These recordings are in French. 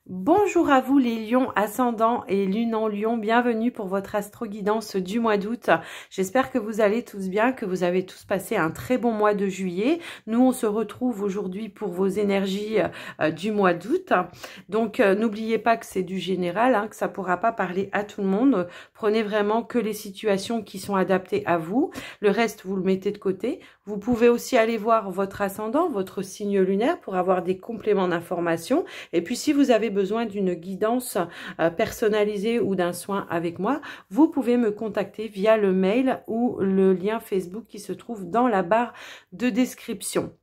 Bonjour à vous les lions ascendants et lune en lion, bienvenue pour votre astro-guidance du mois d'août. J'espère que vous allez tous bien, que vous avez tous passé un très bon mois de juillet. Nous on se retrouve aujourd'hui pour vos énergies du mois d'août. Donc n'oubliez pas que c'est du général, que ça ne pourra pas parler à tout le monde. Prenez vraiment que les situations qui sont adaptées à vous. Le reste vous le mettez de côté. Vous pouvez aussi aller voir votre ascendant, votre signe lunaire pour avoir des compléments d'information. Et puis si vous avez besoin d'une guidance personnalisée ou d'un soin avec moi, vous pouvez me contacter via le mail ou le lien Facebook qui se trouve dans la barre de description.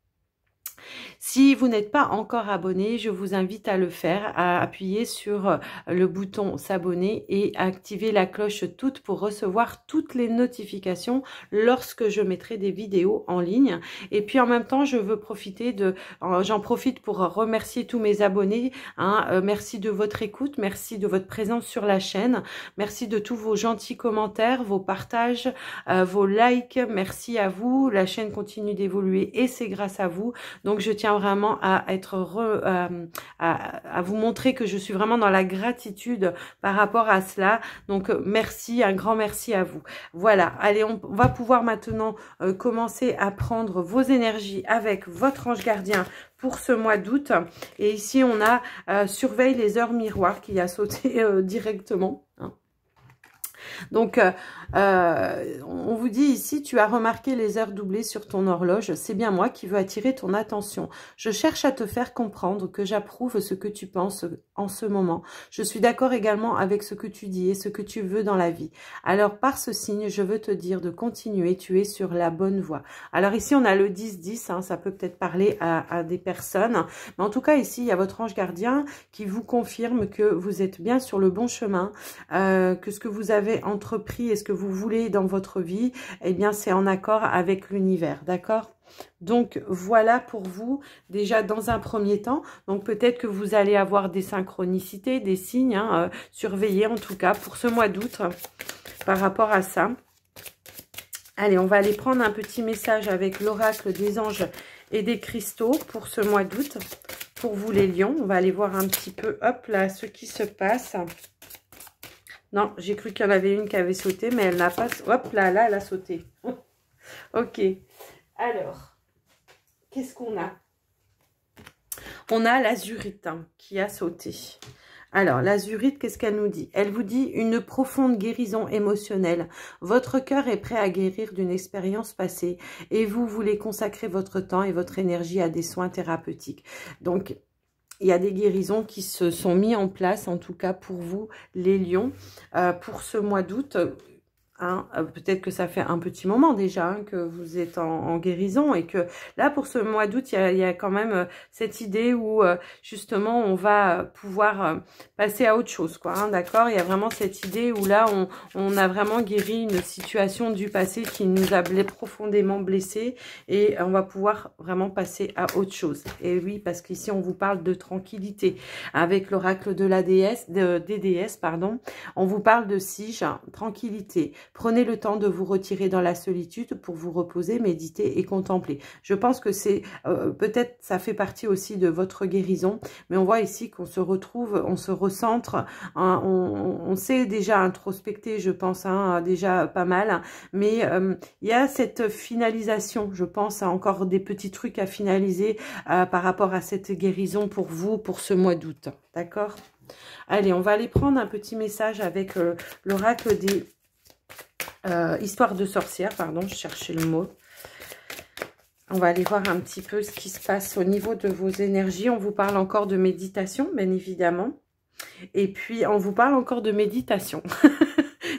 Si vous n'êtes pas encore abonné, je vous invite à le faire, à appuyer sur le bouton s'abonner et à activer la cloche toute pour recevoir toutes les notifications lorsque je mettrai des vidéos en ligne. Et puis en même temps, je veux profiter j'en profite pour remercier tous mes abonnés. Merci de votre écoute, merci de votre présence sur la chaîne, merci de tous vos gentils commentaires, vos partages, vos likes. Merci à vous. La chaîne continue d'évoluer et c'est grâce à vous. Donc je tiens vraiment à à vous montrer que je suis vraiment dans la gratitude par rapport à cela. Donc merci, un grand merci à vous. Voilà, allez, on va pouvoir maintenant commencer à prendre vos énergies avec votre ange gardien pour ce mois d'août. Et ici on a surveille les heures miroirs qui a sauté directement. Donc, on vous dit ici, tu as remarqué les heures doublées sur ton horloge. C'est bien moi qui veux attirer ton attention. Je cherche à te faire comprendre que j'approuve ce que tu penses en ce moment. Je suis d'accord également avec ce que tu dis et ce que tu veux dans la vie. Alors, par ce signe, je veux te dire de continuer. Tu es sur la bonne voie. Alors ici, on a le 10-10. Ça peut peut-être parler à des personnes. Mais en tout cas, ici, il y a votre ange gardien qui vous confirme que vous êtes bien sur le bon chemin, que ce que vous avez entrepris et ce que vous voulez dans votre vie, eh bien c'est en accord avec l'univers, d'accord? Donc voilà pour vous déjà dans un premier temps. Donc peut-être que vous allez avoir des synchronicités, des signes, surveillez en tout cas pour ce mois d'août par rapport à ça. Allez, on va aller prendre un petit message avec l'oracle des anges et des cristaux pour ce mois d'août. Pour vous les lions, on va aller voir un petit peu, hop là, ce qui se passe. Non, j'ai cru qu'il y en avait une qui avait sauté, mais elle n'a pas... Hop là, elle a sauté. Ok. Alors, qu'est-ce qu'on a? On a l'azurite qui a sauté. Alors, l'azurite, qu'est-ce qu'elle nous dit? Elle vous dit une profonde guérison émotionnelle. Votre cœur est prêt à guérir d'une expérience passée et vous voulez consacrer votre temps et votre énergie à des soins thérapeutiques. Donc, il y a des guérisons qui se sont mises en place, en tout cas pour vous, les lions, pour ce mois d'août. Peut-être que ça fait un petit moment déjà que vous êtes en guérison et que là, pour ce mois d'août, il y a quand même cette idée où justement, on va pouvoir passer à autre chose, quoi. D'accord? Il y a vraiment cette idée où là, on a vraiment guéri une situation du passé qui nous a profondément blessés et on va pouvoir vraiment passer à autre chose. Et oui, parce qu'ici, on vous parle de tranquillité. Avec l'oracle de la déesse, des déesses, pardon, on vous parle de sige, tranquillité. Prenez le temps de vous retirer dans la solitude pour vous reposer, méditer et contempler. Je pense que c'est peut-être ça fait partie aussi de votre guérison, mais on voit ici qu'on se retrouve, on se recentre, on sait déjà introspecter, je pense, déjà pas mal, mais il y a cette finalisation, je pense, encore des petits trucs à finaliser par rapport à cette guérison pour vous, pour ce mois d'août, d'accord? Allez, on va aller prendre un petit message avec l'oracle des... histoire de sorcière, pardon, je cherchais le mot. On va aller voir un petit peu ce qui se passe au niveau de vos énergies. On vous parle encore de méditation, bien évidemment. Et puis, on vous parle encore de méditation.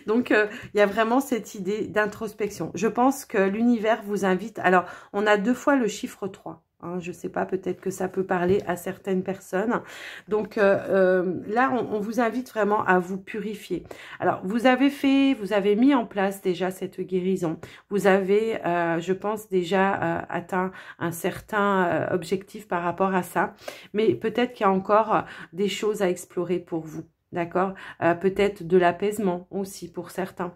Donc, il y a vraiment cette idée d'introspection. Je pense que l'univers vous invite... Alors, on a 2 fois le chiffre 3. Je ne sais pas, peut-être que ça peut parler à certaines personnes. Donc là, on vous invite vraiment à vous purifier. Alors, vous avez mis en place déjà cette guérison. Vous avez, je pense, déjà atteint un certain objectif par rapport à ça. Mais peut-être qu'il y a encore des choses à explorer pour vous. D'accord? Peut-être de l'apaisement aussi pour certains.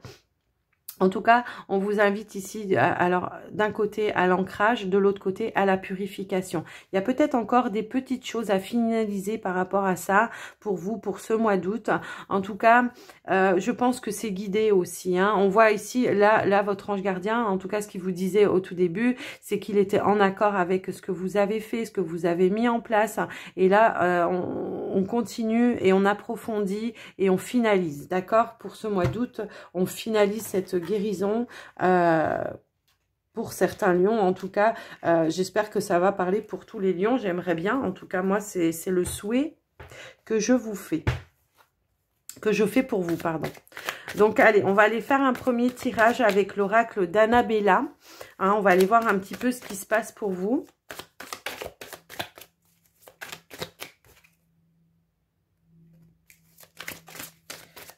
En tout cas, on vous invite ici, alors d'un côté à l'ancrage, de l'autre côté à la purification. Il y a peut-être encore des petites choses à finaliser par rapport à ça pour vous, pour ce mois d'août. En tout cas, je pense que c'est guidé aussi. Hein. On voit ici, là, votre ange gardien, en tout cas, ce qu'il vous disait au tout début, c'est qu'il était en accord avec ce que vous avez fait, ce que vous avez mis en place. Et là, on continue et on approfondit et on finalise. D'accord? Pour ce mois d'août, on finalise cette guérison pour certains lions. En tout cas, j'espère que ça va parler pour tous les lions. J'aimerais bien. En tout cas, moi, c'est le souhait que je vous fais. Que je fais pour vous, pardon. Donc, allez, on va aller faire un premier tirage avec l'oracle d'Annabella. Hein, on va aller voir un petit peu ce qui se passe pour vous.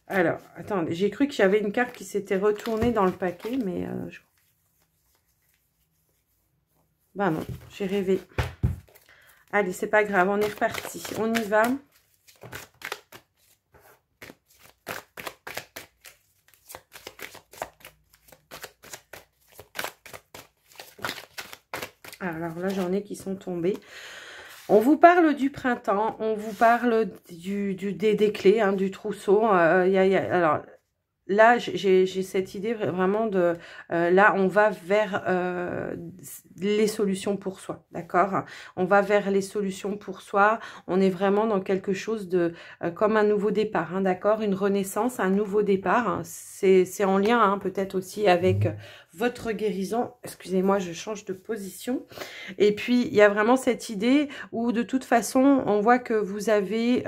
Alors, attendez, j'ai cru que j'avais une carte qui s'était retournée dans le paquet, mais ben non, j'ai rêvé. Allez, c'est pas grave, on est reparti. On y va. Alors là, j'en ai qui sont tombés. On vous parle du printemps, on vous parle des clés, hein, du trousseau. Alors là, j'ai cette idée vraiment de... là, on va vers les solutions pour soi, d'accord? On va vers les solutions pour soi. On est vraiment dans quelque chose de... comme un nouveau départ, hein, d'accord? Une renaissance, un nouveau départ. Hein. C'est en lien, hein, peut-être aussi avec votre guérison. Excusez-moi, je change de position. Et puis, il y a vraiment cette idée où, de toute façon, on voit que vous avez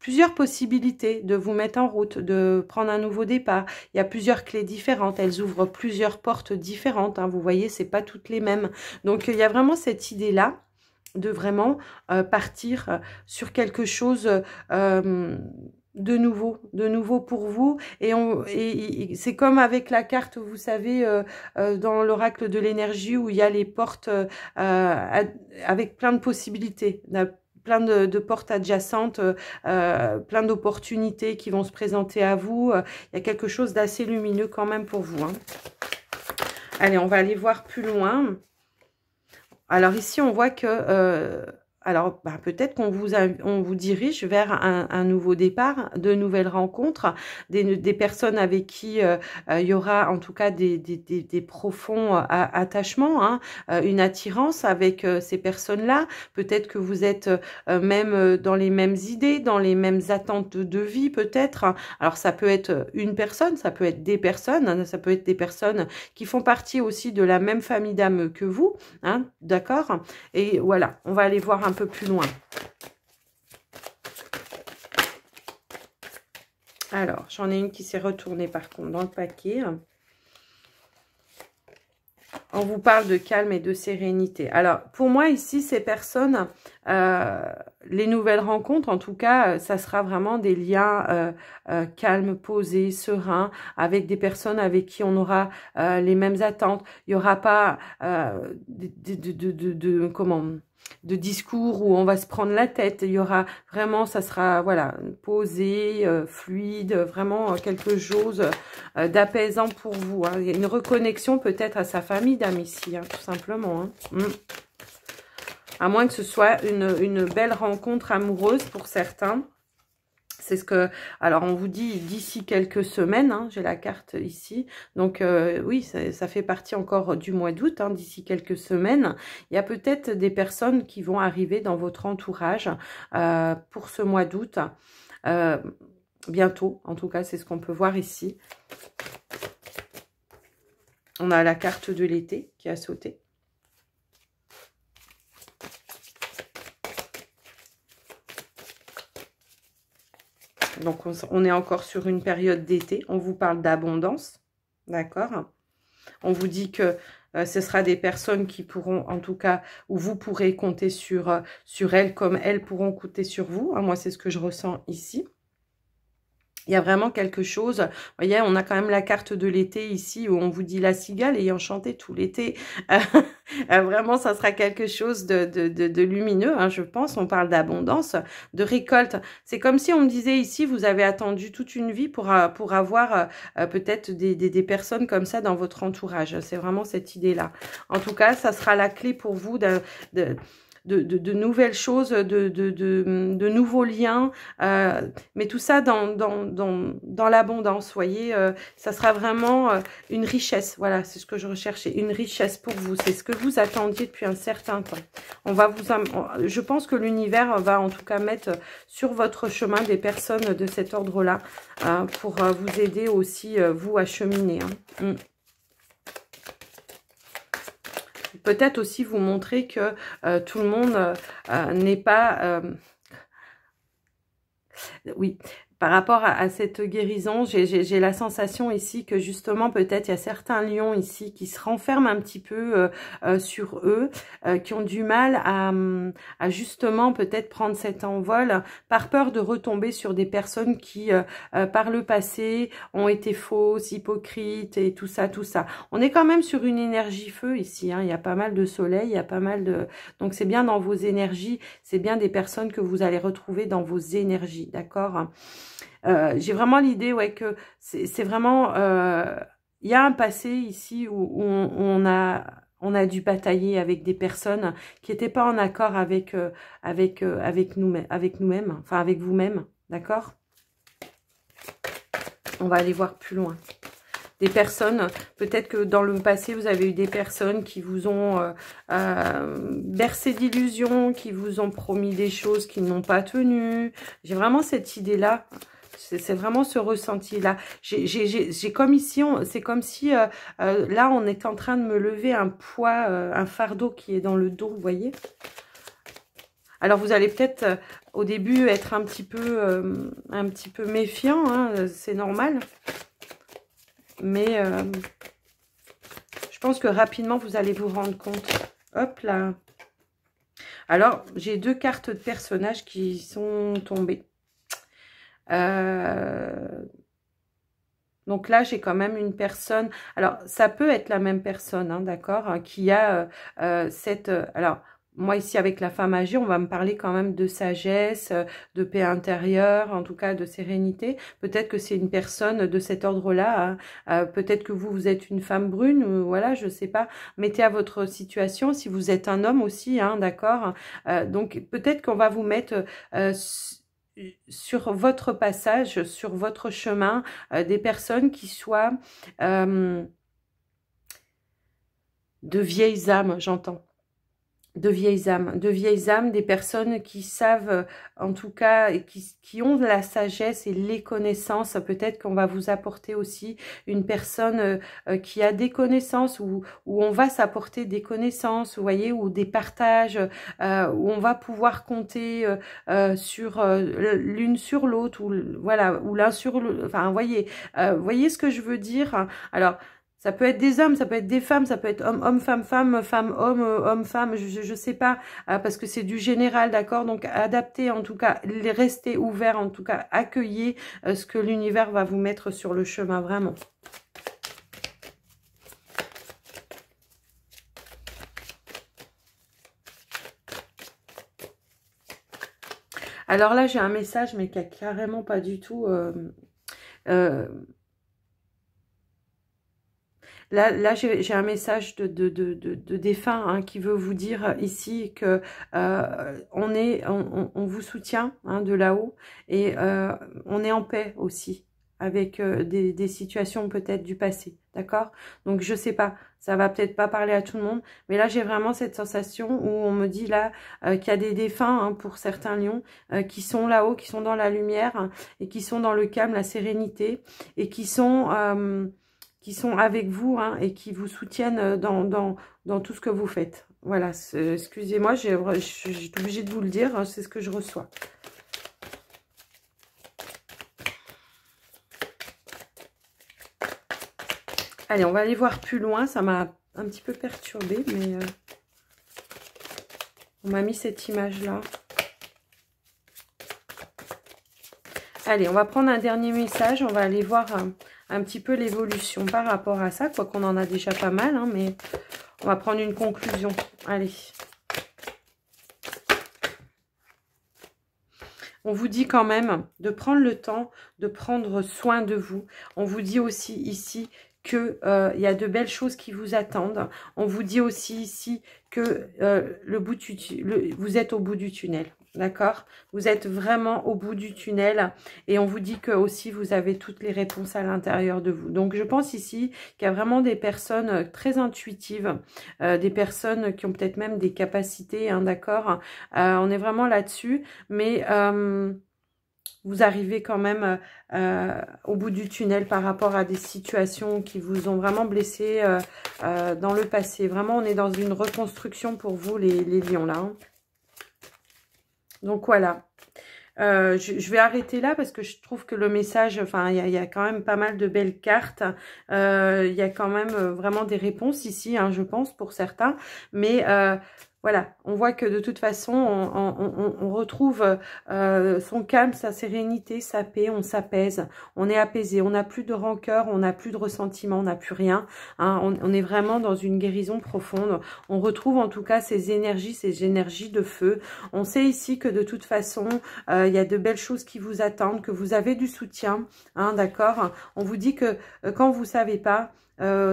plusieurs possibilités de vous mettre en route, de prendre un nouveau départ. Il y a plusieurs clés différentes. Elles ouvrent plusieurs portes différentes. Hein. Vous voyez, c'est pas toutes les mêmes. Donc, il y a vraiment cette idée-là de vraiment partir sur quelque chose de nouveau pour vous. Et c'est comme avec la carte, vous savez, dans l'oracle de l'énergie où il y a les portes avec plein de possibilités, plein de portes adjacentes, plein d'opportunités qui vont se présenter à vous. Il y a quelque chose d'assez lumineux quand même pour vous. Hein. Allez, on va aller voir plus loin. Alors ici, on voit que... alors, bah, peut-être qu'on vous dirige vers un nouveau départ, de nouvelles rencontres, des personnes avec qui il y aura en tout cas des profonds attachements, hein, une attirance avec ces personnes-là. Peut-être que vous êtes même dans les mêmes idées, dans les mêmes attentes de vie, peut-être. Alors, ça peut être une personne, ça peut être des personnes, hein, ça peut être des personnes qui font partie aussi de la même famille d'âmes que vous, hein, d'accord? Et voilà, on va aller voir un peu plus loin. Alors, j'en ai une qui s'est retournée par contre dans le paquet. On vous parle de calme et de sérénité. Alors, pour moi, ici, ces personnes, les nouvelles rencontres, en tout cas, ça sera vraiment des liens calmes, posés, sereins, avec des personnes avec qui on aura les mêmes attentes. Il n'y aura pas de discours où on va se prendre la tête. Il y aura vraiment, ça sera voilà posé, fluide, vraiment quelque chose d'apaisant pour vous. Hein. Il y a une reconnexion peut-être à sa famille d'âme ici, hein, tout simplement. Hein. À moins que ce soit une belle rencontre amoureuse pour certains. C'est ce que... Alors, on vous dit d'ici quelques semaines, hein, j'ai la carte ici. Donc, oui, ça fait partie encore du mois d'août, hein, d'ici quelques semaines. Il y a peut-être des personnes qui vont arriver dans votre entourage pour ce mois d'août. Bientôt, en tout cas, c'est ce qu'on peut voir ici. On a la carte de l'été qui a sauté. Donc, on est encore sur une période d'été. On vous parle d'abondance, d'accord? On vous dit que ce sera des personnes qui pourront, en tout cas, où vous pourrez compter sur elles comme elles pourront compter sur vous. Moi, c'est ce que je ressens ici. Il y a vraiment quelque chose, vous voyez, on a quand même la carte de l'été ici où on vous dit la cigale ayant chanté tout l'été. Vraiment, ça sera quelque chose de lumineux, hein, je pense. On parle d'abondance, de récolte. C'est comme si on me disait ici, vous avez attendu toute une vie pour avoir peut-être des personnes comme ça dans votre entourage. C'est vraiment cette idée-là. En tout cas, ça sera la clé pour vous de nouvelles choses, de nouveaux liens, mais tout ça dans l'abondance, vous voyez, ça sera vraiment une richesse, voilà, c'est ce que je recherchais, une richesse pour vous, c'est ce que vous attendiez depuis un certain temps. Je pense que l'univers va en tout cas mettre sur votre chemin des personnes de cet ordre-là, pour vous aider aussi, vous, à cheminer, hein. Peut-être aussi vous montrer que tout le monde n'est pas... oui, par rapport à cette guérison, j'ai la sensation ici que justement peut-être il y a certains lions ici qui se renferment un petit peu sur eux, qui ont du mal à justement peut-être prendre cet envol par peur de retomber sur des personnes qui par le passé ont été fausses, hypocrites et tout ça, tout ça. On est quand même sur une énergie feu ici, hein. Il y a pas mal de soleil, il y a pas mal de... Donc c'est bien dans vos énergies, c'est bien des personnes que vous allez retrouver dans vos énergies, d'accord ? J'ai vraiment l'idée, ouais, que c'est vraiment... il y a un passé ici où on a dû batailler avec des personnes qui n'étaient pas en accord avec nous-mêmes, enfin avec vous-même, d'accord? On va aller voir plus loin. Des personnes, peut-être que dans le passé, vous avez eu des personnes qui vous ont bercé d'illusions, qui vous ont promis des choses qui n'ont pas tenu. J'ai vraiment cette idée-là. C'est vraiment ce ressenti-là. J'ai comme ici, c'est comme si là, on est en train de me lever un poids, un fardeau qui est dans le dos, vous voyez. Alors, vous allez peut-être au début être un petit peu méfiant, hein, c'est normal. Mais je pense que rapidement, vous allez vous rendre compte. Hop là. Alors, j'ai deux cartes de personnages qui sont tombées. Donc là, j'ai quand même une personne. Alors, ça peut être la même personne, hein, d'accord, hein, qui a cette... alors, moi, ici, avec la femme âgée, on va me parler quand même de sagesse, de paix intérieure, en tout cas de sérénité. Peut-être que c'est une personne de cet ordre-là. Hein. Peut-être que vous êtes une femme brune, ou, voilà, je sais pas. Mettez à votre situation, si vous êtes un homme aussi, hein, d'accord. Donc, peut-être qu'on va vous mettre... sur votre passage, sur votre chemin, des personnes qui soient de vieilles âmes, j'entends. De vieilles âmes, des personnes qui savent, en tout cas, et qui ont de la sagesse et les connaissances. Peut-être qu'on va vous apporter aussi une personne qui a des connaissances, où on va s'apporter des connaissances, vous voyez, ou des partages, où on va pouvoir compter sur l'une sur l'autre, ou voilà, ou l'un sur l'autre. Enfin, voyez ce que je veux dire, hein. Alors, ça peut être des hommes, ça peut être des femmes, ça peut être homme, femme, femme, homme, femme, je sais pas, parce que c'est du général, d'accord? Donc, adaptez, en tout cas, restez ouverts, en tout cas, accueillez ce que l'univers va vous mettre sur le chemin, vraiment. Alors là, j'ai un message, mais qui a carrément pas du tout... Là j'ai un message de défunt, hein, qui veut vous dire ici que on vous soutient, hein, de là-haut, et on est en paix aussi avec des situations peut-être du passé, d'accord? Donc je sais pas, ça va peut-être pas parler à tout le monde, mais là j'ai vraiment cette sensation où on me dit là qu'il y a des défunts, hein, pour certains lions, qui sont là-haut, qui sont dans la lumière, hein, et qui sont dans le calme, la sérénité, et qui sont avec vous, hein, et qui vous soutiennent dans tout ce que vous faites. Voilà, excusez-moi, j'ai été obligée de vous le dire, hein, c'est ce que je reçois. Allez, on va aller voir plus loin, ça m'a un petit peu perturbée, mais on m'a mis cette image-là. Allez, on va prendre un dernier message, on va aller voir un petit peu l'évolution par rapport à ça, quoi qu'on en a déjà pas mal, hein, mais On va prendre une conclusion. Allez. On vous dit quand même de prendre le temps de prendre soin de vous. On vous dit aussi ici que y a de belles choses qui vous attendent. On vous dit aussi ici que vous êtes au bout du tunnel. D'accord? Vous êtes vraiment au bout du tunnel et on vous dit que aussi vous avez toutes les réponses à l'intérieur de vous. Donc je pense ici qu'il y a vraiment des personnes très intuitives, des personnes qui ont peut-être même des capacités, hein, d'accord? On est vraiment là-dessus, mais vous arrivez quand même au bout du tunnel par rapport à des situations qui vous ont vraiment blessé dans le passé. Vraiment, on est dans une reconstruction pour vous, les lions, là. Hein. Donc, voilà. Je vais arrêter là parce que je trouve que le message, enfin, il y a quand même pas mal de belles cartes. Il y a quand même vraiment des réponses ici, hein, je pense, pour certains. Mais voilà, on voit que de toute façon, on retrouve son calme, sa sérénité, sa paix, on s'apaise, on est apaisé, on n'a plus de rancœur, on n'a plus de ressentiment, on n'a plus rien. Hein, on est vraiment dans une guérison profonde. On retrouve en tout cas ces énergies de feu. On sait ici que de toute façon, il y a de belles choses qui vous attendent, que vous avez du soutien, hein, d'accord? On vous dit que quand vous ne savez pas,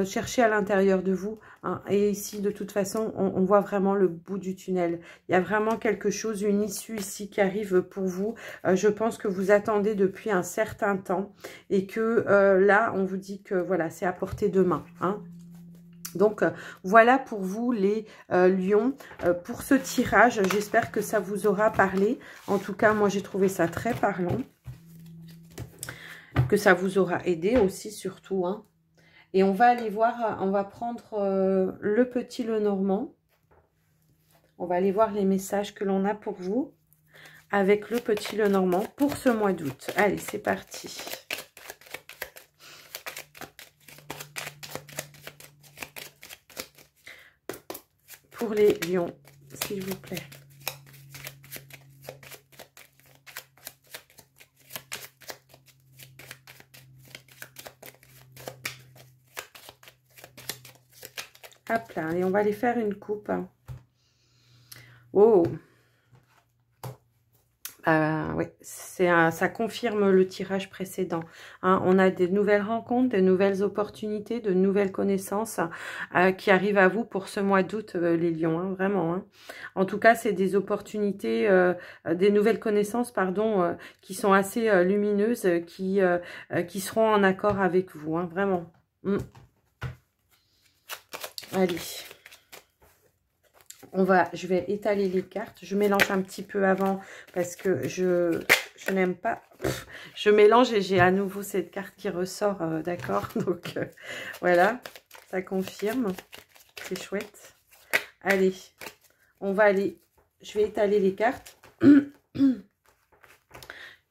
cherchez à l'intérieur de vous, hein, et ici de toute façon on voit vraiment le bout du tunnel. Il y a vraiment quelque chose, une issue ici qui arrive pour vous. Je pense que vous attendez depuis un certain temps et que là on vous dit que voilà, c'est à portée de main, hein. Donc voilà pour vous les lions, pour ce tirage. J'espère que ça vous aura parlé. En tout cas moi j'ai trouvé ça très parlant, que ça vous aura aidé aussi surtout, hein. Et on va aller voir, on va prendre le petit Lenormand. On va aller voir les messages que l'on a pour vous avec le petit Lenormand pour ce mois d'août. Allez, c'est parti. Pour les lions, s'il vous plaît. Hop là, et on va aller faire une coupe. Oh, oui, ça confirme le tirage précédent. Hein, on a des nouvelles rencontres, des nouvelles opportunités, de nouvelles connaissances qui arrivent à vous pour ce mois d'août, les lions, hein, vraiment. Hein. En tout cas, c'est des opportunités, des nouvelles connaissances, pardon, qui sont assez lumineuses, qui seront en accord avec vous, hein, vraiment. Allez, je vais étaler les cartes. Je mélange un petit peu avant parce que je n'aime pas. Je mélange et j'ai à nouveau cette carte qui ressort, d'accord. Donc voilà, ça confirme. C'est chouette. Allez, on va aller. Je vais étaler les cartes. Je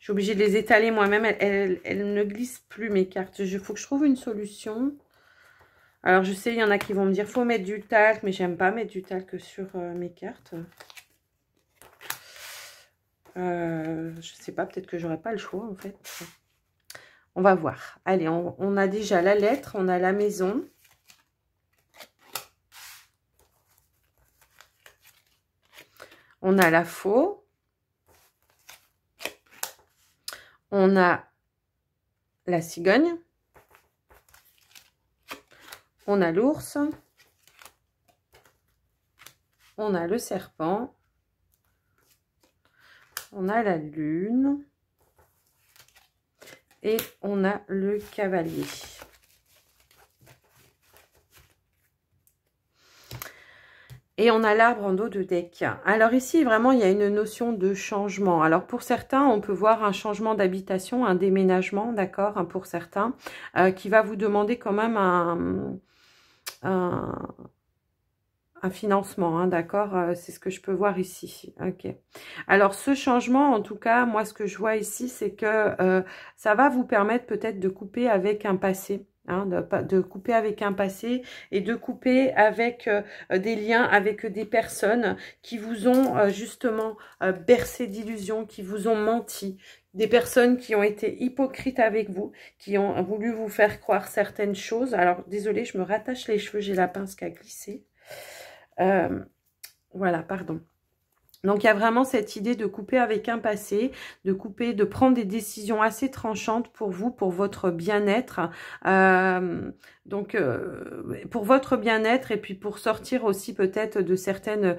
suis obligée de les étaler moi-même. Elles ne glissent plus mes cartes. Il faut que je trouve une solution. Alors, je sais, il y en a qui vont me dire, faut mettre du talc, mais j'aime pas mettre du talc sur mes cartes. Je sais pas, peut-être que j'aurai pas le choix, en fait. On va voir. Allez, on a déjà la lettre, on a la maison. On a la faux. On a la cigogne. On a l'ours, on a le serpent, on a la lune et on a le cavalier. Et on a l'arbre en dos de deck. Alors ici, vraiment, il y a une notion de changement. Alors pour certains, on peut voir un changement d'habitation, un déménagement, d'accord, hein, pour certains, qui va vous demander quand même un financement, hein, d'accord, c'est ce que je peux voir ici. Ok. Alors ce changement, en tout cas, moi ce que je vois ici, c'est que ça va vous permettre peut-être de couper avec un passé. Hein, de couper avec un passé et de couper avec des liens avec des personnes qui vous ont justement bercé d'illusions, qui vous ont menti, des personnes qui ont été hypocrites avec vous, qui ont voulu vous faire croire certaines choses. Alors, désolée, je me rattache les cheveux, j'ai la pince qui a glissé. Voilà, pardon. Donc, il y a vraiment cette idée de couper avec un passé, de couper, de prendre des décisions assez tranchantes pour vous, pour votre bien-être. Pour votre bien-être et puis pour sortir aussi peut-être de certaines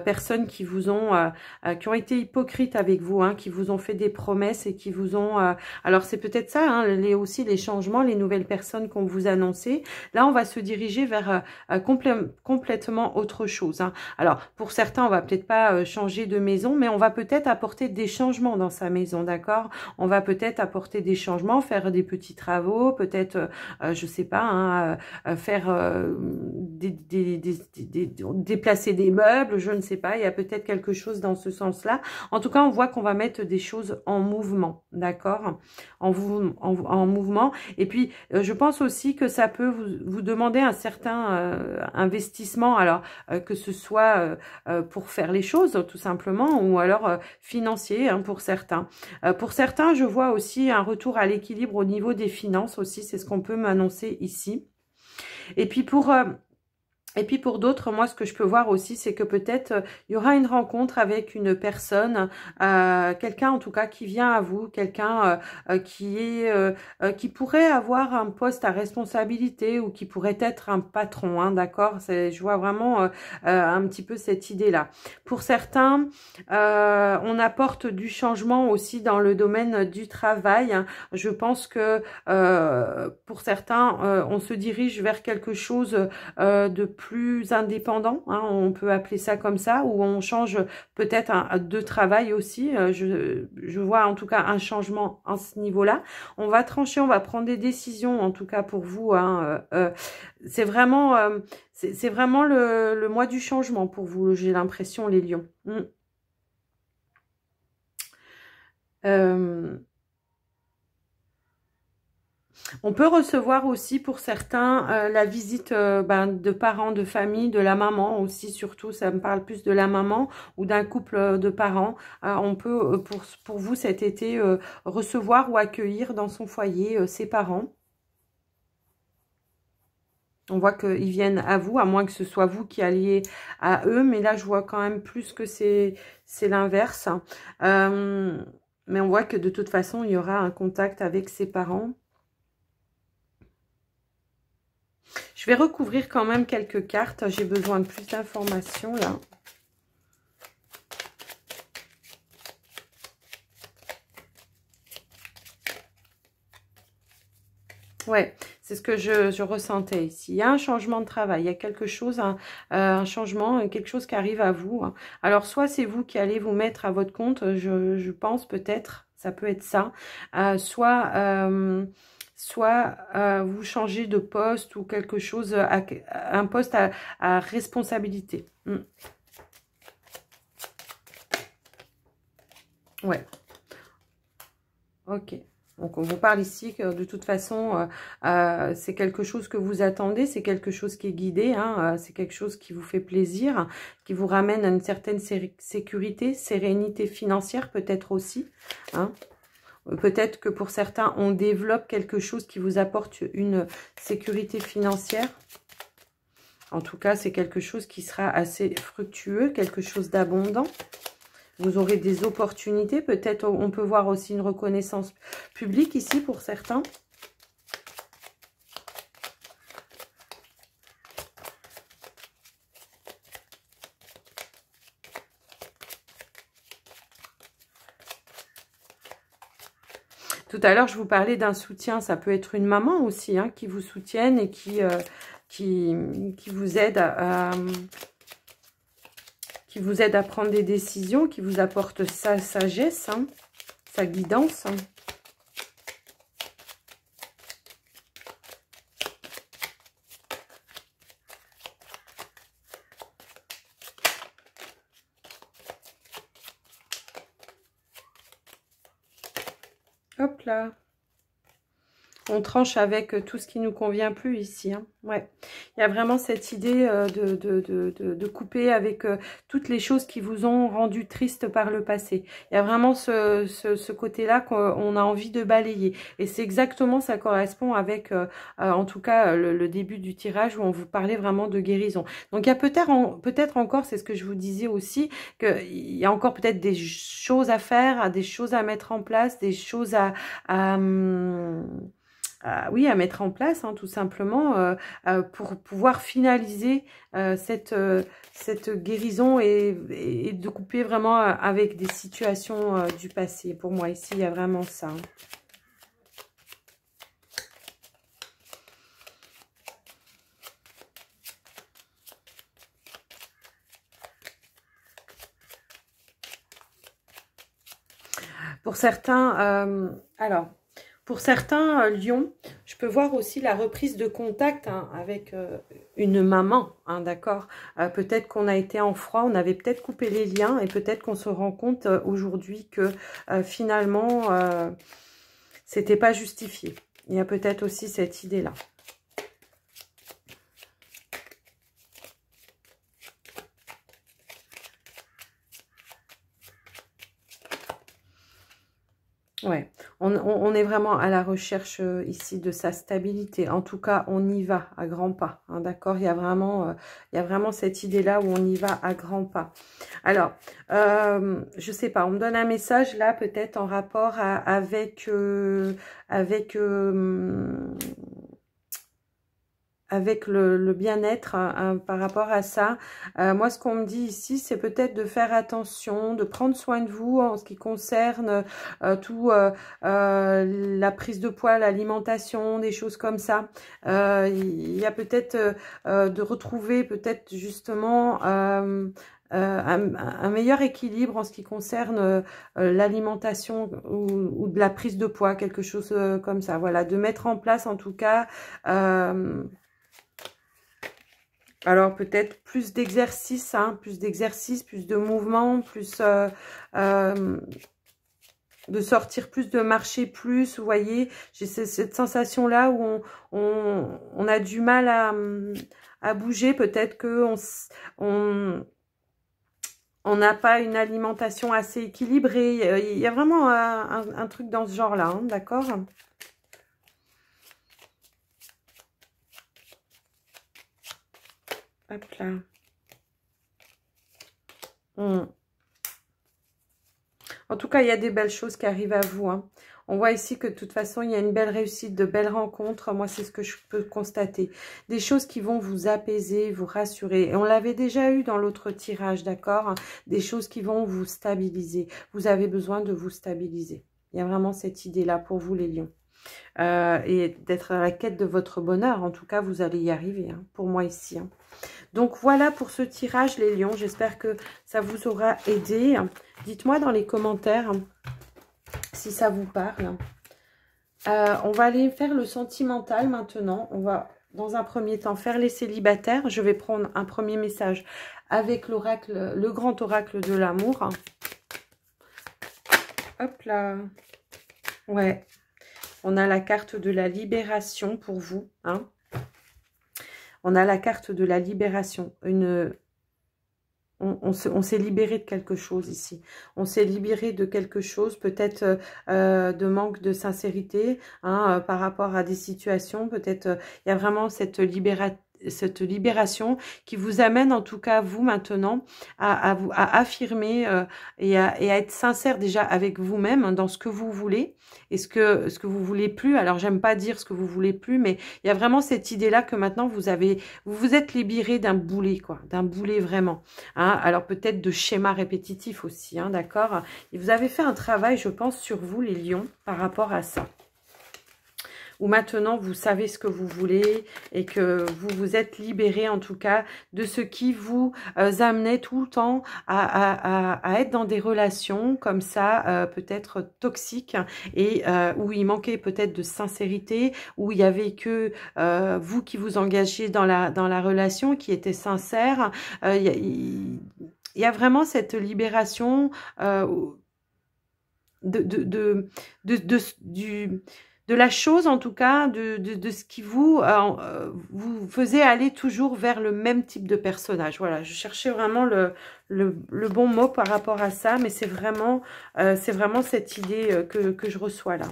personnes qui vous ont, qui ont été hypocrites avec vous, hein, qui vous ont fait des promesses et qui vous ont... alors, c'est peut-être ça, hein, aussi les changements, les nouvelles personnes qu'on vous annonçait. Là, on va se diriger vers complètement autre chose, hein. Alors, pour certains, on va peut-être pas changer de maison, mais on va peut-être apporter des changements dans sa maison, d'accord? On va peut-être apporter des changements, faire des petits travaux, peut-être, je sais pas, hein, faire déplacer des meubles, je ne sais pas, il y a peut-être quelque chose dans ce sens-là. En tout cas, on voit qu'on va mettre des choses en mouvement, d'accord? En mouvement. Et puis, je pense aussi que ça peut vous demander un certain investissement, alors que ce soit pour faire les choses, tout simplement, ou alors financier, hein, pour certains. Pour certains, je vois aussi un retour à l'équilibre au niveau des finances aussi, c'est ce qu'on peut m'annoncer ici. Et puis pour d'autres, moi, ce que je peux voir aussi, c'est que peut-être il y aura une rencontre avec une personne, quelqu'un en tout cas qui vient à vous, quelqu'un qui pourrait avoir un poste à responsabilité ou qui pourrait être un patron, hein, d'accord? Je vois vraiment un petit peu cette idée-là. Pour certains, on apporte du changement aussi dans le domaine du travail, hein. Je pense que pour certains, on se dirige vers quelque chose de plus indépendant, hein, on peut appeler ça comme ça, où on change peut-être de travail aussi. Je vois en tout cas un changement à ce niveau-là. On va trancher, on va prendre des décisions, en tout cas pour vous, hein. C'est vraiment, c'est vraiment le mois du changement pour vous, j'ai l'impression, les lions. On peut recevoir aussi pour certains la visite de parents, de famille, de la maman aussi, surtout ça me parle plus de la maman ou d'un couple de parents. On peut pour vous cet été recevoir ou accueillir dans son foyer ses parents. On voit qu'ils viennent à vous, à moins que ce soit vous qui alliez à eux, mais là je vois quand même plus que c'est l'inverse. Mais on voit que de toute façon il y aura un contact avec ses parents. Je vais recouvrir quand même quelques cartes. J'ai besoin de plus d'informations là. Ouais, c'est ce que je ressentais ici. Il y a un changement de travail, il y a quelque chose, un changement, quelque chose qui arrive à vous, hein. Alors, soit c'est vous qui allez vous mettre à votre compte, je pense peut-être, ça peut être ça. Soit vous changez de poste ou quelque chose, un poste à responsabilité. Ouais. Ok. Donc, on vous parle ici que de toute façon, c'est quelque chose que vous attendez, c'est quelque chose qui est guidé, hein, c'est quelque chose qui vous fait plaisir, qui vous ramène à une certaine sécurité, sérénité financière peut-être aussi, hein. Peut-être que pour certains, on développe quelque chose qui vous apporte une sécurité financière. En tout cas, c'est quelque chose qui sera assez fructueux, quelque chose d'abondant. Vous aurez des opportunités. Peut-être on peut voir aussi une reconnaissance publique ici pour certains. Tout à l'heure, je vous parlais d'un soutien. Ça peut être une maman aussi, hein, qui vous soutienne et qui vous aide à prendre des décisions, qui vous apporte sa sagesse, hein, sa guidance. Hop là. on tranche avec tout ce qui nous convient plus ici. Hein. Ouais, il y a vraiment cette idée de couper avec toutes les choses qui vous ont rendu triste par le passé. Il y a vraiment ce côté-là qu'on a envie de balayer. Et c'est exactement, ça correspond avec, en tout cas, le début du tirage où on vous parlait vraiment de guérison. Donc, il y a peut-être encore, c'est ce que je vous disais aussi, qu'il y a encore peut-être des choses à faire, des choses à mettre en place, des choses oui, à mettre en place, hein, tout simplement, pour pouvoir finaliser cette guérison et de couper vraiment avec des situations du passé. Pour moi, ici, il y a vraiment ça. Hein. Pour certains, alors... Pour certains lions, je peux voir aussi la reprise de contact hein, avec une maman, hein, d'accord. Peut-être qu'on a été en froid, on avait peut-être coupé les liens et peut-être qu'on se rend compte aujourd'hui que finalement, c'était pas justifié. Il y a peut-être aussi cette idée-là. Ouais, on est vraiment à la recherche ici de sa stabilité. En tout cas, on y va à grands pas, hein, d'accord. Il y a vraiment cette idée-là où on y va à grands pas. Alors, je sais pas, on me donne un message là, peut-être en rapport avec le bien-être par rapport à ça. Moi, ce qu'on me dit ici, c'est peut-être de faire attention, de prendre soin de vous en ce qui concerne la prise de poids, l'alimentation, des choses comme ça. Il y a peut-être de retrouver peut-être justement un meilleur équilibre en ce qui concerne l'alimentation ou de la prise de poids, quelque chose comme ça. Voilà, de mettre en place en tout cas... alors peut-être plus d'exercice, hein, plus de mouvement, plus de sortir plus, de marcher plus, vous voyez. J'ai cette sensation-là où on a du mal à bouger, peut-être que on n'a pas une alimentation assez équilibrée. Il y a vraiment un truc dans ce genre-là, hein, d'accord ? Hop là. En tout cas, il y a des belles choses qui arrivent à vous. Hein. On voit ici que de toute façon, il y a une belle réussite, de belles rencontres. Moi, c'est ce que je peux constater. Des choses qui vont vous apaiser, vous rassurer. Et on l'avait déjà eu dans l'autre tirage, d'accord? Des choses qui vont vous stabiliser. Vous avez besoin de vous stabiliser. Il y a vraiment cette idée-là pour vous, les lions. Et d'être à la quête de votre bonheur. En tout cas, vous allez y arriver, hein, pour moi ici. Hein. Donc, voilà pour ce tirage, les lions. J'espère que ça vous aura aidé. Dites-moi dans les commentaires si ça vous parle. On va aller faire le sentimental maintenant. On va, dans un premier temps, faire les célibataires. Je vais prendre un premier message avec l'oracle, le grand oracle de l'amour. Hop là. Ouais. On a la carte de la libération pour vous. Hein. On a la carte de la libération. On s'est libéré de quelque chose ici. On s'est libéré de quelque chose, peut-être de manque de sincérité hein, par rapport à des situations. Peut-être il y a vraiment cette libération qui vous amène en tout cas vous maintenant à affirmer et à être sincère déjà avec vous-même dans ce que vous voulez et ce que vous voulez plus. Alors j'aime pas dire ce que vous voulez plus, mais il y a vraiment cette idée là que maintenant vous vous êtes libéré d'un boulet quoi, d'un boulet vraiment. Hein, alors peut-être de schémas répétitifs aussi, hein, d'accord. Et vous avez fait un travail, je pense, sur vous les lions par rapport à ça. Où maintenant vous savez ce que vous voulez et que vous vous êtes libéré en tout cas de ce qui vous amenait tout le temps à être dans des relations comme ça, peut-être toxiques et où il manquait peut-être de sincérité, où il y avait que vous qui vous engagez dans la relation, qui était sincère. Il y a vraiment cette libération de la chose, en tout cas, de ce qui vous faisait aller toujours vers le même type de personnage. Voilà, je cherchais vraiment le bon mot par rapport à ça, mais c'est vraiment cette idée que je reçois là.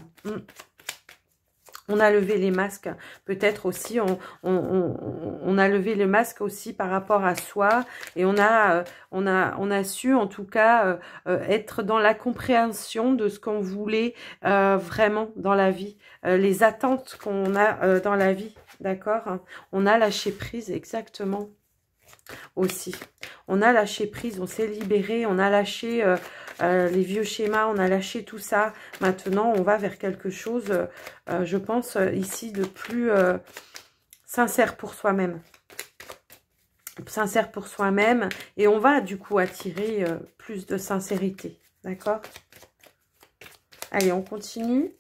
On a levé les masques, peut-être aussi, on a levé les masques aussi par rapport à soi, et on a su en tout cas être dans la compréhension de ce qu'on voulait vraiment dans la vie, les attentes qu'on a dans la vie, d'accord? On a lâché prise, exactement. Aussi, on a lâché prise, on s'est libéré, on a lâché les vieux schémas, on a lâché tout ça. Maintenant, on va vers quelque chose, je pense, ici, de plus sincère pour soi-même. Sincère pour soi-même. Et on va, du coup, attirer plus de sincérité. D'accord? Allez, on continue.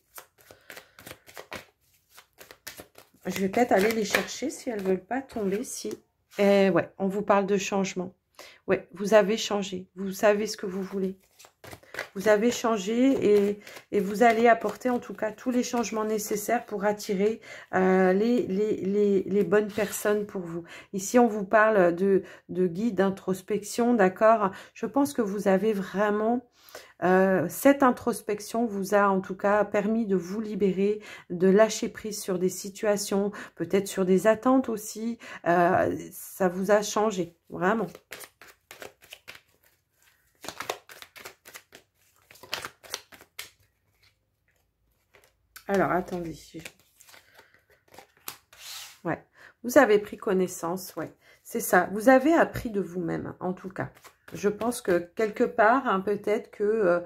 Je vais peut-être aller les chercher si elles ne veulent pas tomber. Si. Ouais, on vous parle de changement. Ouais, vous avez changé. Vous savez ce que vous voulez. Vous avez changé et vous allez apporter en tout cas tous les changements nécessaires pour attirer les bonnes personnes pour vous. Ici, on vous parle de guide, d'introspection, d'accord? Je pense que vous avez vraiment... cette introspection vous a en tout cas permis de vous libérer, de lâcher prise sur des situations, peut-être sur des attentes aussi. Ça vous a changé, vraiment. Alors, attendez. Ouais, vous avez pris connaissance, ouais. C'est ça, vous avez appris de vous-même, en tout cas. Je pense que quelque part, hein, peut-être que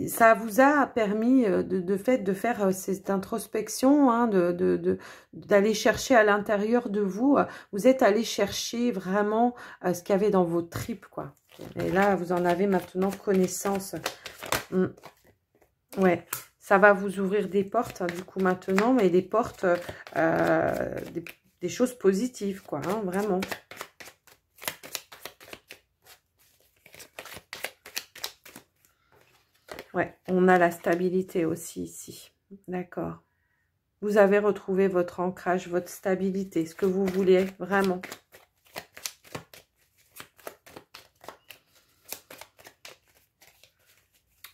ça vous a permis de faire cette introspection, hein, d'aller chercher à l'intérieur de vous. Vous êtes allé chercher vraiment ce qu'il y avait dans vos tripes, quoi. Et là, vous en avez maintenant connaissance. Ouais, ça va vous ouvrir des portes, hein, du coup, maintenant, mais des portes, des choses positives, quoi, hein, vraiment. Ouais, on a la stabilité aussi ici, d'accord. Vous avez retrouvé votre ancrage, votre stabilité, ce que vous voulez, vraiment.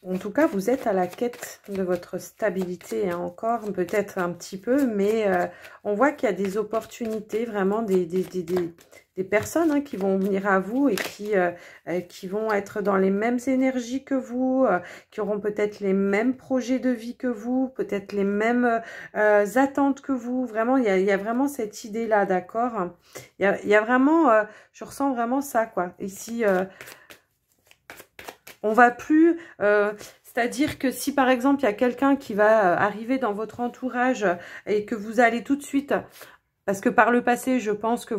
En tout cas, vous êtes à la quête de votre stabilité, hein, encore, peut-être un petit peu, mais on voit qu'il y a des opportunités, vraiment des personnes, hein, qui vont venir à vous et qui vont être dans les mêmes énergies que vous, qui auront peut-être les mêmes projets de vie que vous, peut-être les mêmes attentes que vous. Vraiment, il y a vraiment cette idée-là, d'accord? Il y a vraiment, je ressens vraiment ça, quoi. Ici... on va plus, c'est-à-dire que si par exemple il y a quelqu'un qui va arriver dans votre entourage et que vous allez tout de suite, parce que par le passé je pense que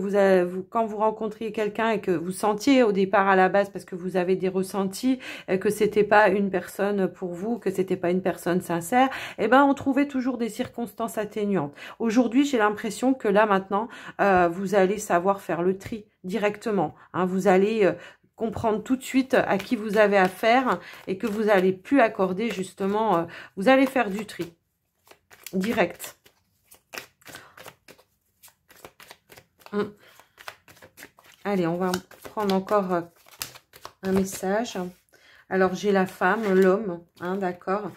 quand vous rencontriez quelqu'un et que vous sentiez au départ à la base, parce que vous avez des ressentis, que c'était pas une personne pour vous, que c'était pas une personne sincère, eh ben on trouvait toujours des circonstances atténuantes. Aujourd'hui j'ai l'impression que là maintenant vous allez savoir faire le tri directement, hein, vous allez... comprendre tout de suite à qui vous avez affaire et que vous n'allez plus accorder justement, vous allez faire du tri direct. Allez, on va prendre encore un message. Alors, j'ai la femme, l'homme, hein, d'accord.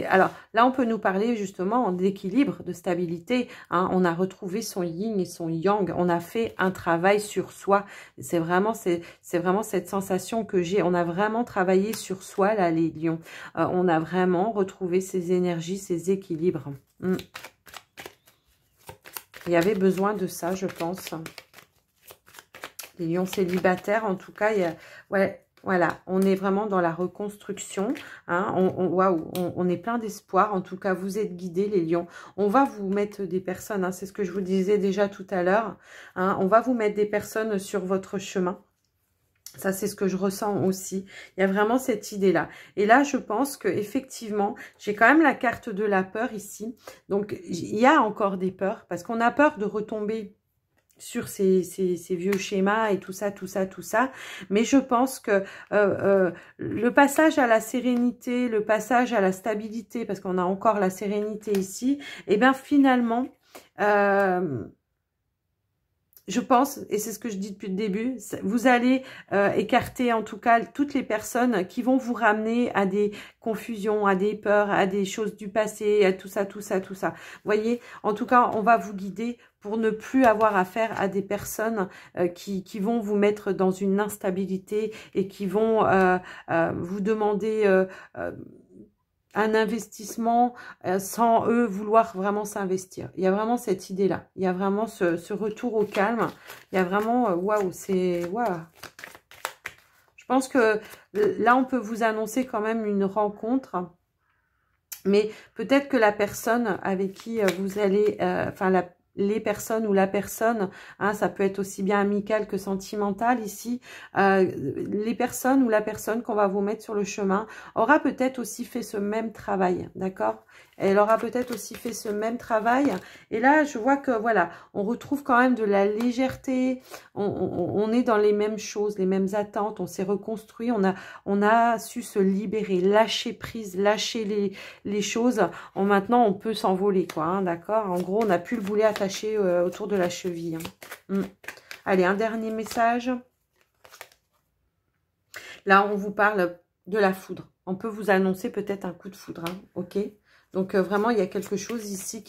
Alors, là, on peut nous parler justement d'équilibre, de stabilité. Hein, on a retrouvé son yin et son yang. On a fait un travail sur soi. C'est vraiment cette sensation que j'ai. On a vraiment travaillé sur soi, là, les lions. On a vraiment retrouvé ses énergies, ses équilibres. Il y avait besoin de ça, je pense. Les lions célibataires, en tout cas, il y a... Ouais. Voilà, on est vraiment dans la reconstruction, hein, waouh, on est plein d'espoir. En tout cas, vous êtes guidés, les lions. On va vous mettre des personnes, hein, c'est ce que je vous disais déjà tout à l'heure. Hein, on va vous mettre des personnes sur votre chemin. Ça, c'est ce que je ressens aussi. Il y a vraiment cette idée-là. Et là, je pense que effectivement, j'ai quand même la carte de la peur ici. Donc, il y a encore des peurs, parce qu'on a peur de retomber sur ces vieux schémas et tout ça, tout ça, tout ça. Mais je pense que le passage à la sérénité, le passage à la stabilité, parce qu'on a encore la sérénité ici, et bien finalement, je pense, et c'est ce que je dis depuis le début, vous allez écarter en tout cas toutes les personnes qui vont vous ramener à des confusions, à des peurs, à des choses du passé, à tout ça, tout ça, tout ça. Vous voyez, en tout cas, on va vous guider pour ne plus avoir affaire à des personnes qui vont vous mettre dans une instabilité et qui vont vous demander un investissement sans eux vouloir vraiment s'investir. Il y a vraiment cette idée-là. Il y a vraiment ce retour au calme. Il y a vraiment, waouh, c'est... Waouh. Je pense que là, on peut vous annoncer quand même une rencontre. Mais peut-être que la personne avec qui vous allez... les personnes ou la personne, hein, ça peut être aussi bien amical que sentimental ici, les personnes ou la personne qu'on va vous mettre sur le chemin aura peut-être aussi fait ce même travail, d'accord? Elle aura peut-être aussi fait ce même travail. Et là, je vois que, voilà, on retrouve quand même de la légèreté. On est dans les mêmes choses, les mêmes attentes. On s'est reconstruit. On a su se libérer, lâcher prise, lâcher les choses. Maintenant, on peut s'envoler, quoi, hein, d'accord? En gros, on n'a plus le boulet attaché autour de la cheville. Hein. Allez, un dernier message. Là, on vous parle de la foudre. On peut vous annoncer peut-être un coup de foudre, hein, ok? Donc, vraiment, il y a quelque chose ici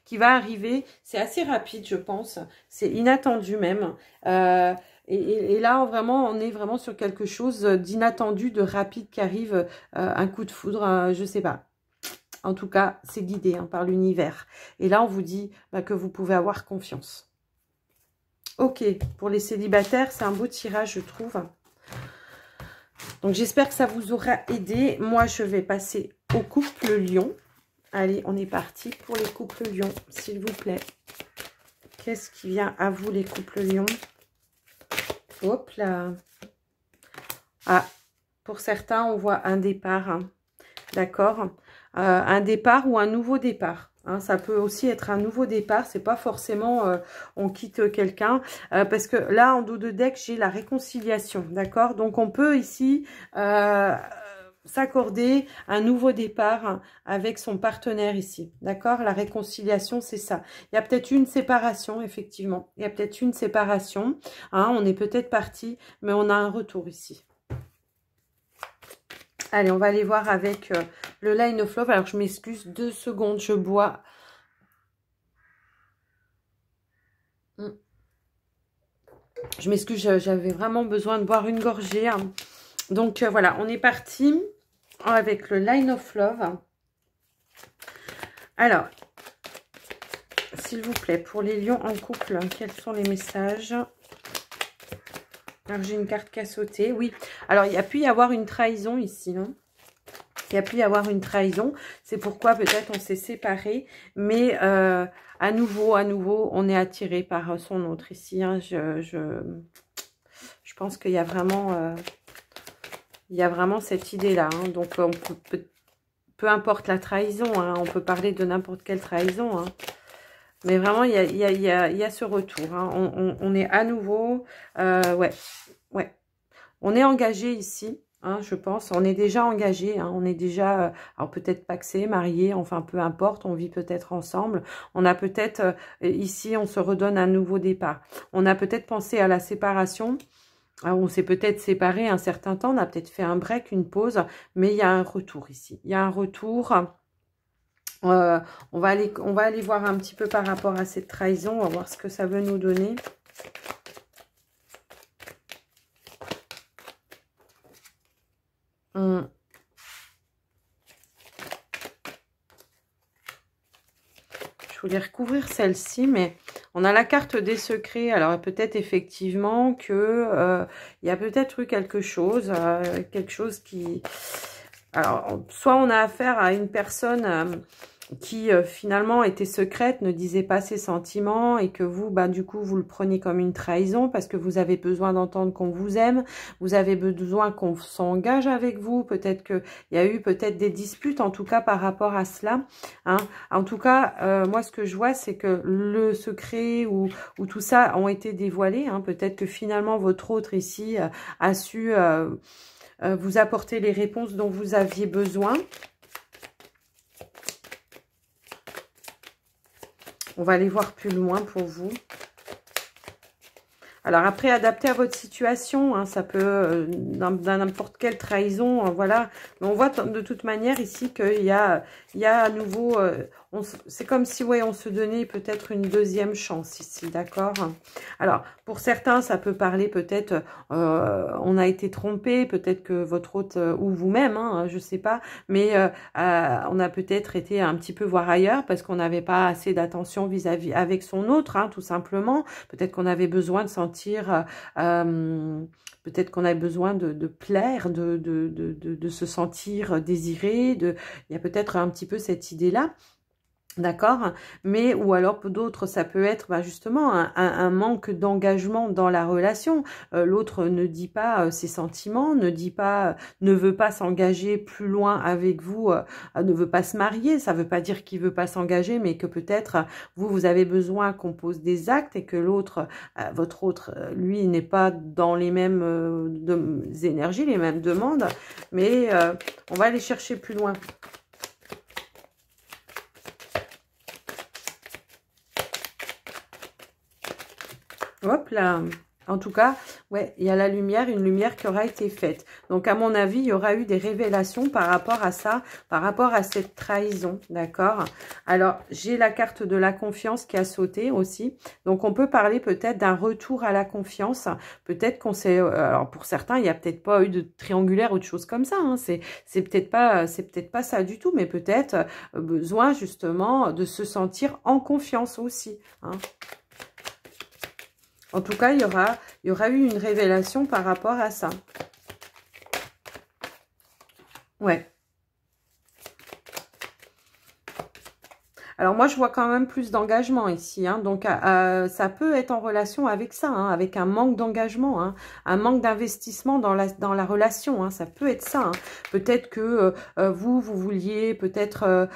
qui va arriver. C'est assez rapide, je pense. C'est inattendu même. Et là, vraiment, on est vraiment sur quelque chose d'inattendu, de rapide qui arrive. Un coup de foudre, je sais pas. En tout cas, c'est guidé hein, par l'univers. Et là, on vous dit que vous pouvez avoir confiance. Ok, pour les célibataires, c'est un beau tirage, je trouve. Donc, j'espère que ça vous aura aidé. Moi, je vais passer au couple lion. Allez, on est parti pour les couples lions, s'il vous plaît. Qu'est-ce qui vient à vous, les couples lions? Hop là. Ah, pour certains, on voit un départ. Hein. D'accord, un départ ou un nouveau départ. Hein, ça peut aussi être un nouveau départ. C'est pas forcément on quitte quelqu'un. Parce que là, en dos de deck, j'ai la réconciliation. D'accord, donc on peut ici... s'accorder un nouveau départ avec son partenaire ici, d'accord? La réconciliation, c'est ça. Il y a peut-être une séparation, effectivement. Il y a peut-être une séparation. Hein, on est peut-être parti, mais on a un retour ici. Allez, on va aller voir avec le Line of Love. Alors, je m'excuse, 2 secondes, je bois. Je m'excuse, j'avais vraiment besoin de boire une gorgée. Hein. Donc, voilà, on est parti avec le Line of Love. Alors, s'il vous plaît, pour les lions en couple, quels sont les messages? Alors, j'ai une carte qui a sauté. Oui, alors, il y a pu y avoir une trahison ici, non? Il y a pu y avoir une trahison. C'est pourquoi peut-être on s'est séparés. Mais à nouveau, on est attiré par son autre ici. Hein. Je pense qu'il y a vraiment... il y a vraiment cette idée-là. Hein. Donc, on peu importe la trahison, hein, on peut parler de n'importe quelle trahison. Hein. Mais vraiment, il y a ce retour. Hein. On est à nouveau... ouais. On est engagé ici, hein, je pense. On est déjà engagé. Hein. On est déjà... alors, peut-être paxé, marié, enfin, peu importe. On vit peut-être ensemble. On a peut-être... ici, on se redonne un nouveau départ. On a peut-être pensé à la séparation. Alors, on s'est peut-être séparé un certain temps, on a peut-être fait un break, une pause, mais il y a un retour ici. Il y a un retour. On va aller voir un petit peu par rapport à cette trahison. On va voir ce que ça veut nous donner. Je voulais recouvrir celle-ci, mais... on a la carte des secrets. Alors, peut-être effectivement que il y a peut-être eu quelque chose qui... alors, soit on a affaire à une personne qui finalement était secrète, ne disait pas ses sentiments et que vous, bah, du coup, vous le prenez comme une trahison parce que vous avez besoin d'entendre qu'on vous aime, vous avez besoin qu'on s'engage avec vous, peut-être qu'il y a eu peut-être des disputes, en tout cas par rapport à cela. Hein. En tout cas, moi, ce que je vois, c'est que le secret ou tout ça ont été dévoilés. Hein. Peut-être que finalement, votre autre ici a su vous apporter les réponses dont vous aviez besoin. On va aller voir plus loin pour vous. Alors après, adapté à votre situation, hein, ça peut, dans n'importe quelle trahison, voilà. Mais on voit de toute manière ici qu'il y a à nouveau, c'est comme si, ouais, on se donnait peut-être une deuxième chance ici, d'accord? Alors, pour certains, ça peut parler peut-être, on a été trompé, peut-être que votre hôte, ou vous-même, hein, je sais pas, mais on a peut-être été un petit peu voir ailleurs parce qu'on n'avait pas assez d'attention vis-à-vis avec son autre, hein, tout simplement. Peut-être qu'on avait besoin de sentir peut-être qu'on a besoin de plaire, de se sentir désiré, il y a peut-être un petit peu cette idée-là. D'accord, mais ou alors pour d'autres ça peut être bah, justement un manque d'engagement dans la relation. L'autre ne dit pas ses sentiments, ne veut pas s'engager plus loin avec vous, ne veut pas se marier. Ça veut pas dire qu'il veut pas s'engager, mais que peut-être vous avez besoin qu'on pose des actes et que l'autre, votre autre, lui n'est pas dans les mêmes énergies, les mêmes demandes. Mais on va aller chercher plus loin. Hop là. En tout cas, ouais, il y a la lumière, une lumière qui aura été faite. Donc, à mon avis, il y aura eu des révélations par rapport à ça, par rapport à cette trahison, d'accord? Alors, j'ai la carte de la confiance qui a sauté aussi. Donc, on peut parler peut-être d'un retour à la confiance. Peut-être qu'on s'est... alors, pour certains, il n'y a peut-être pas eu de triangulaire ou de choses comme ça. Hein. C'est peut-être pas ça du tout, mais peut-être besoin, justement, de se sentir en confiance aussi, hein. En tout cas, il y aura eu une révélation par rapport à ça. Ouais. Alors moi, je vois quand même plus d'engagement ici. Hein, donc, ça peut être en relation avec ça, hein, avec un manque d'engagement, hein, un manque d'investissement dans la relation. Hein, ça peut être ça. Hein. Peut-être que vous vouliez peut-être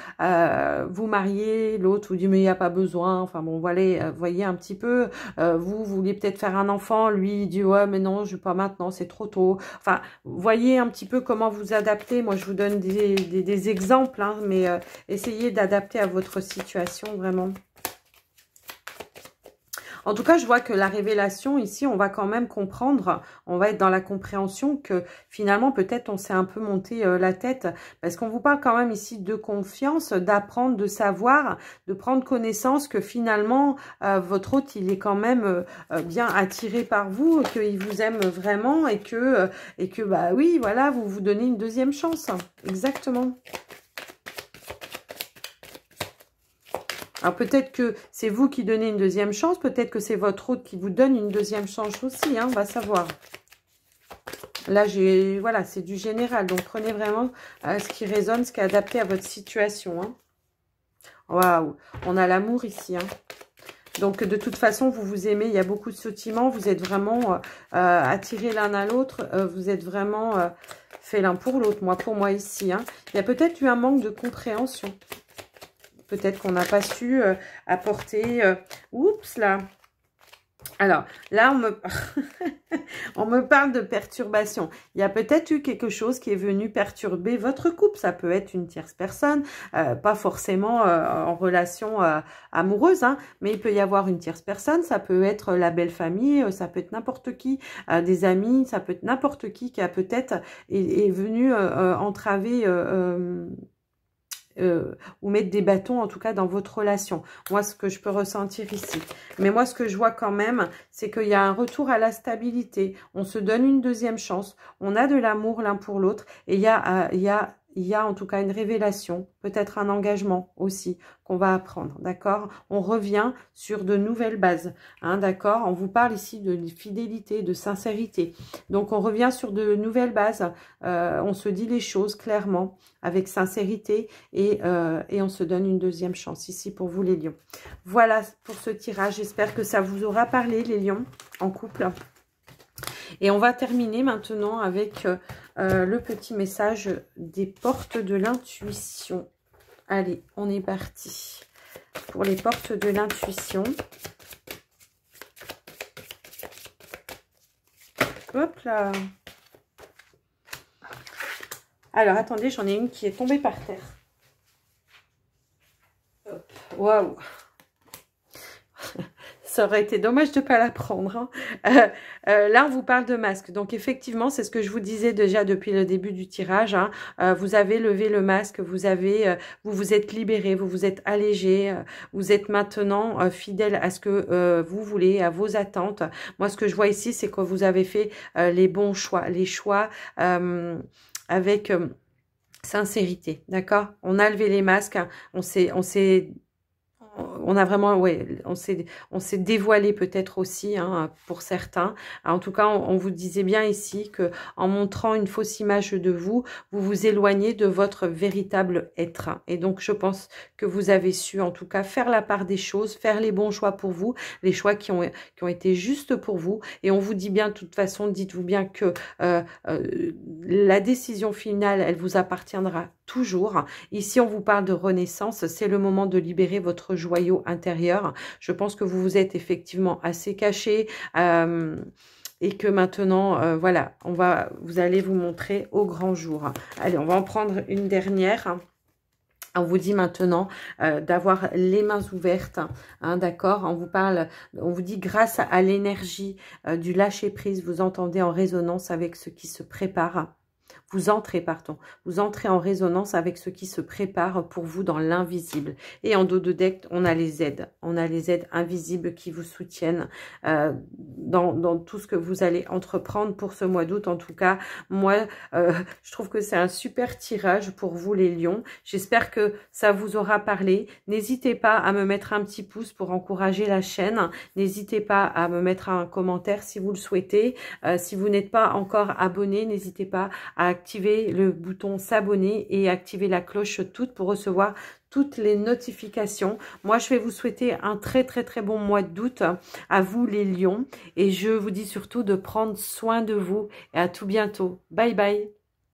vous marier, l'autre vous dit mais il n'y a pas besoin. Enfin bon, voilà, voyez un petit peu. Vous vouliez peut-être faire un enfant, lui il dit ouais mais non, je ne veux pas maintenant, c'est trop tôt. Enfin, voyez un petit peu comment vous adapter. Moi, je vous donne des exemples, hein, mais essayez d'adapter à votre situation vraiment. En tout cas, je vois que la révélation ici, on va quand même comprendre, on va être dans la compréhension que finalement, peut-être on s'est un peu monté la tête parce qu'on vous parle quand même ici de confiance, d'apprendre, de savoir, de prendre connaissance que finalement, votre hôte, il est quand même bien attiré par vous, qu'il vous aime vraiment et que bah oui, voilà, vous vous donnez une deuxième chance. Exactement. Alors peut-être que c'est vous qui donnez une deuxième chance, peut-être que c'est votre hôte qui vous donne une deuxième chance aussi, hein, on va savoir. Là, voilà, c'est du général, donc prenez vraiment ce qui résonne, ce qui est adapté à votre situation. Hein. Waouh, on a l'amour ici. Hein. Donc de toute façon, vous vous aimez, il y a beaucoup de sentiments, vous êtes vraiment attirés l'un à l'autre, vous êtes vraiment fait l'un pour l'autre, moi pour moi ici. Hein. Il y a peut-être eu un manque de compréhension. Peut-être qu'on n'a pas su apporter... oups, là. Alors, là, on me parle de perturbation. Il y a peut-être eu quelque chose qui est venu perturber votre couple. Ça peut être une tierce personne, pas forcément en relation amoureuse, hein, mais il peut y avoir une tierce personne. Ça peut être la belle famille, ça peut être n'importe qui, des amis, ça peut être n'importe qui a peut-être est venu entraver... ou mettre des bâtons en tout cas dans votre relation. Moi, ce que je peux ressentir ici. Mais moi, ce que je vois quand même, c'est qu'il y a un retour à la stabilité. On se donne une deuxième chance. On a de l'amour l'un pour l'autre. Et il y a il y a en tout cas une révélation, peut-être un engagement aussi qu'on va apprendre, d'accord? On revient sur de nouvelles bases, hein, d'accord? On vous parle ici de fidélité, de sincérité. Donc, on revient sur de nouvelles bases. On se dit les choses clairement, avec sincérité, et on se donne une deuxième chance ici pour vous, les lions. Voilà pour ce tirage. J'espère que ça vous aura parlé, les lions, en couple. Et on va terminer maintenant avec le petit message des portes de l'intuition. Allez, on est parti pour les portes de l'intuition. Hop là. Alors, attendez, j'en ai une qui est tombée par terre. Waouh. Ça aurait été dommage de ne pas la prendre. Hein. Là, on vous parle de masque. Donc, effectivement, c'est ce que je vous disais déjà depuis le début du tirage. Hein. Vous avez levé le masque, vous vous êtes libéré, vous vous êtes allégé. Vous êtes maintenant fidèle à ce que vous voulez, à vos attentes. Moi, ce que je vois ici, c'est que vous avez fait les bons choix. Les choix avec sincérité. D'accord? On a levé les masques. Hein. On a vraiment, ouais, on s'est dévoilé peut-être aussi, hein, pour certains. En tout cas, on vous disait bien ici que en montrant une fausse image de vous, vous vous éloignez de votre véritable être. Et donc, je pense que vous avez su, en tout cas, faire la part des choses, faire les bons choix pour vous, les choix qui ont été justes pour vous. Et on vous dit bien, de toute façon, dites-vous bien que la décision finale, elle vous appartiendra toujours. Ici, on vous parle de renaissance. C'est le moment de libérer votre joyau intérieur. Je pense que vous vous êtes effectivement assez caché et que maintenant, voilà, vous allez vous montrer au grand jour. Allez, on va en prendre une dernière. On vous dit maintenant d'avoir les mains ouvertes, hein, d'accord? On vous dit grâce à l'énergie du lâcher-prise, vous entendez en résonance avec ce qui se prépare. Vous entrez en résonance avec ce qui se prépare pour vous dans l'invisible. Et en dos de deck, on a les aides. On a les aides invisibles qui vous soutiennent dans tout ce que vous allez entreprendre pour ce mois d'août. En tout cas, moi, je trouve que c'est un super tirage pour vous, les lions. J'espère que ça vous aura parlé. N'hésitez pas à me mettre un petit pouce pour encourager la chaîne. N'hésitez pas à me mettre un commentaire si vous le souhaitez. Si vous n'êtes pas encore abonné, n'hésitez pas à activer le bouton s'abonner et activer la cloche toute pour recevoir toutes les notifications. Moi, je vais vous souhaiter un très très bon mois d'août à vous, les lions. Et je vous dis surtout de prendre soin de vous. Et à tout bientôt. Bye bye.